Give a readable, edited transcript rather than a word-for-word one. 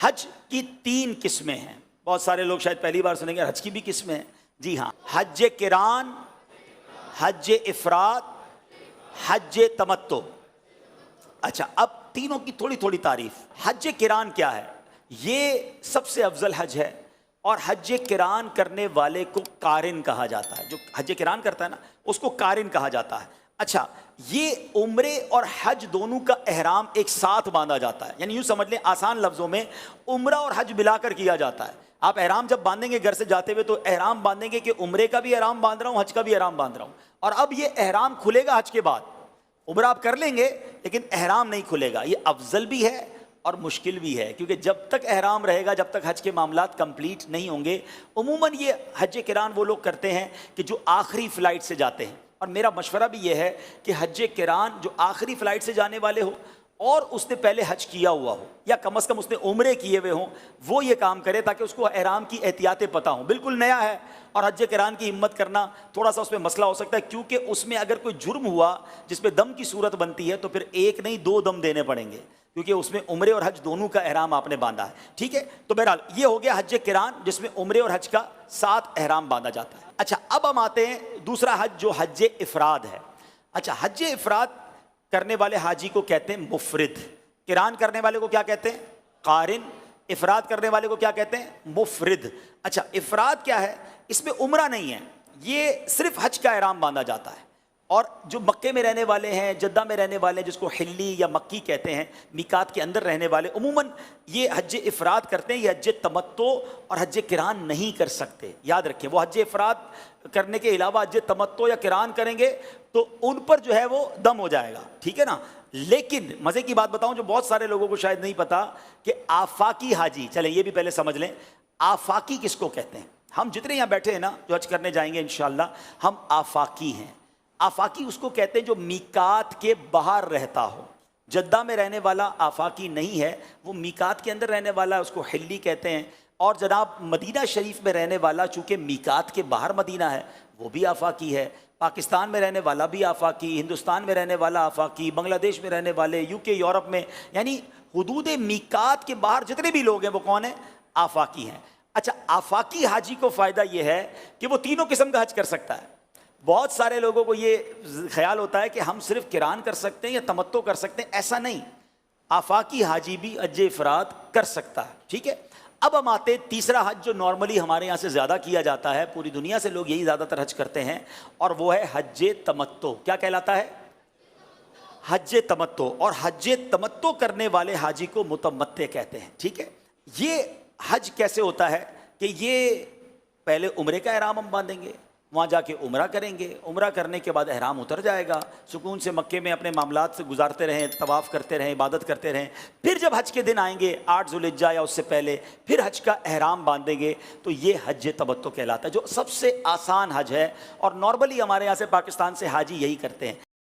حج کی 3 قسمیں ہیں. بہت سارے لوگ شاید پہلی بار سنیں گے حج کی بھی قسمیں ہیں. جی ہاں، حج قران، حج افراد، حج تمتع. اچھا، اب تینوں کی تھوڑی تھوڑی تعریف. حج قران کیا ہے؟ یہ سب سے افضل حج ہے، اور حج قران کرنے والے کو قارن کہا جاتا ہے. جو حج قران کرتا ہے نا، اس کو قارن کہا جاتا ہے. اچھا، یہ عمرے اور حج دونوں کا احرام ایک ساتھ باندھا جاتا ہے. یعنی یوں سمجھ لیں آسان لفظوں میں، عمرہ اور حج ملا کر کیا جاتا ہے. آپ احرام جب باندھیں گے گھر سے جاتے ہوئے، تو احرام باندھیں گے کہ عمرے کا بھی احرام باندھ رہا ہوں، حج کا بھی احرام باندھ رہا ہوں. اور اب یہ احرام کھلے گا حج کے بعد. عمرہ آپ کر لیں گے لیکن احرام نہیں کھلے گا. یہ افضل بھی ہے اور مشکل بھی ہے، کیونکہ جب تک احرام رہے گا، جب تک حج کے معاملات کمپلیٹ نہیں ہوں گے. عموماً یہ حج قران وہ لوگ کرتے ہیں کہ جو آخری فلائٹ سے جاتے ہیں. اور میرا مشورہ بھی یہ ہے کہ حج قران جو آخری فلائٹ سے جانے والے ہو اور اس نے پہلے حج کیا ہوا ہو، یا کم از کم اس نے عمرے کیے ہوئے ہوں، وہ یہ کام کرے تاکہ اس کو احرام کی احتیاطیں پتہ ہوں. بالکل نیا ہے، اور حج قران کی ہمت کرنا تھوڑا سا اس میں مسئلہ ہو سکتا ہے، کیونکہ اس میں اگر کوئی جرم ہوا جس میں دم کی صورت بنتی ہے تو پھر 1 نہیں 2 دم دینے پڑیں گے، کیونکہ اس میں عمرے اور حج دونوں کا احرام آپ نے باندھا ہے. ٹھیک ہے، تو بہرحال یہ ہو گیا حج قران، جس میں عمرے اور حج کا ساتھ احرام باندھا جاتا ہے. اچھا، اب ہم آتے ہیں دوسرا حج جو حج افراد ہے. اچھا، حج افراد کرنے والے حاجی کو کہتے ہیں مفرد. قران کرنے والے کو کیا کہتے ہیں؟ قارن. افراد کرنے والے کو کیا کہتے ہیں؟ مفرد. اچھا، افراد کیا ہے؟ اس میں عمرہ نہیں ہے، یہ صرف حج کا احرام باندھا جاتا ہے. اور جو مکے میں رہنے والے ہیں، جدہ میں رہنے والے ہیں، جس کو حلی یا مکی کہتے ہیں، میقات کے اندر رہنے والے، عموماً یہ حج افراد کرتے ہیں. یہ حج تمتع اور حج قران نہیں کر سکتے. یاد رکھیں، وہ حج افراد کرنے کے علاوہ حج تمتع یا قران کریں گے تو ان پر جو ہے وہ دم ہو جائے گا. ٹھیک ہے نا. لیکن مزے کی بات بتاؤں جو بہت سارے لوگوں کو شاید نہیں پتا، کہ آفاقی حاجی، چلیں یہ بھی پہلے سمجھ لیں، آفاقی کس کو کہتے ہیں؟ ہم جتنے یہاں بیٹھے ہیں نا جو حج کرنے جائیں گے انشاءاللہ، ہم آفاقی ہیں. آفاقی اس کو کہتے ہیں جو میقات کے باہر رہتا ہو. جدہ میں رہنے والا آفاقی نہیں ہے، وہ میقات کے اندر رہنے والا ہے، اس کو حلی کہتے ہیں. اور جناب مدینہ شریف میں رہنے والا چونکہ میقات کے باہر مدینہ ہے، وہ بھی آفاقی ہے. پاکستان میں رہنے والا بھی آفاقی، ہندوستان میں رہنے والا آفاقی، بنگلہ دیش میں رہنے والے، UK یورپ میں، یعنی حدود میقات کے باہر جتنے بھی لوگ ہیں وہ کون ہیں؟ آفاقی ہیں. اچھا، آفاقی حاجی کو فائدہ یہ ہے کہ وہ تینوں قسم کا حج کر سکتا ہے. بہت سارے لوگوں کو یہ خیال ہوتا ہے کہ ہم صرف قران کر سکتے ہیں یا تمتع کر سکتے ہیں. ایسا نہیں، آفاقی حاجی بھی حج افراد کر سکتا ہے. ٹھیک ہے. اب ہم آتے تیسرا حج جو نارملی ہمارے یہاں سے زیادہ کیا جاتا ہے، پوری دنیا سے لوگ یہی زیادہ تر حج کرتے ہیں، اور وہ ہے حج تمتع. کیا کہلاتا ہے؟ حج تمتع. اور حج تمتع کرنے والے حاجی کو متمتع کہتے ہیں. ٹھیک ہے. یہ حج کیسے ہوتا ہے کہ یہ پہلے عمرے کا احرام ہم باندھیں گے، وہاں جا کے عمرہ کریں گے، عمرہ کرنے کے بعد احرام اتر جائے گا، سکون سے مکے میں اپنے معاملات سے گزارتے رہیں، طواف کرتے رہیں، عبادت کرتے رہیں. پھر جب حج کے دن آئیں گے 8 ذو الحجہ یا اس سے پہلے، پھر حج کا احرام باندھیں گے. تو یہ حج تمتع کہلاتا ہے، جو سب سے آسان حج ہے، اور نارملی ہمارے یہاں سے پاکستان سے حاجی یہی کرتے ہیں.